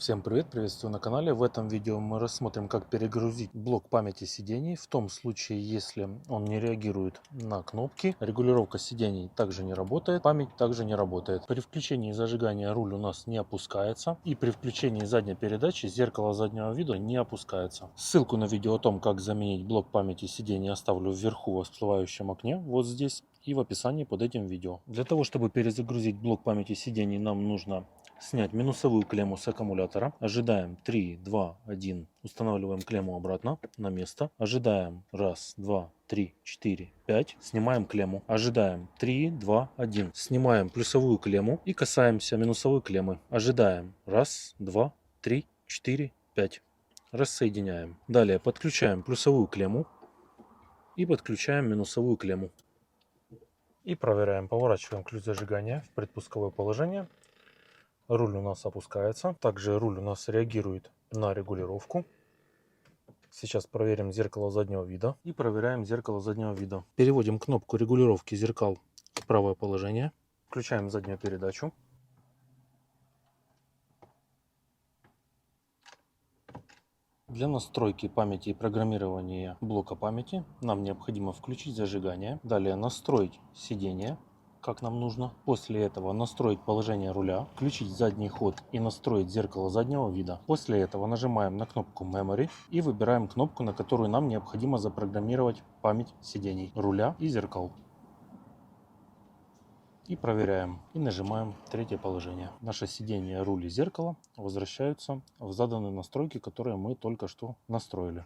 Всем привет, приветствую на канале. В этом видео мы рассмотрим, как перегрузить блок памяти сидений в том случае, если он не реагирует на кнопки. Регулировка сидений также не работает, память также не работает. При включении зажигания руль у нас не опускается, и при включении задней передачи зеркало заднего вида не опускается. Ссылку на видео о том, как заменить блок памяти сидений, оставлю вверху в всплывающем окне, вот здесь, и в описании под этим видео. Для того, чтобы перезагрузить блок памяти сидений, нам нужно снять минусовую клемму с аккумулятора. Ожидаем 3, 2, 1. Устанавливаем клемму обратно на место. Ожидаем 1, 2, 3, 4, 5. Снимаем клемму. Ожидаем 3, 2, 1. Снимаем плюсовую клемму и касаемся минусовой клеммы. Ожидаем 1, 2, 3, 4, 5. Рассоединяем. Далее подключаем плюсовую клемму и подключаем минусовую клемму. И проверяем. Поворачиваем ключ зажигания в предпусковое положение. Руль у нас опускается. Также руль у нас реагирует на регулировку. Сейчас проверим зеркало заднего вида. И проверяем зеркало заднего вида. Переводим кнопку регулировки зеркал в правое положение. Включаем заднюю передачу. Для настройки памяти и программирования блока памяти нам необходимо включить зажигание. Далее настроить сиденье, как нам нужно. После этого настроить положение руля, включить задний ход и настроить зеркало заднего вида. После этого нажимаем на кнопку Memory и выбираем кнопку, на которую нам необходимо запрограммировать память сидений, руля и зеркал. И проверяем. И нажимаем третье положение. Наше сиденье, руль и зеркало возвращаются в заданные настройки, которые мы только что настроили.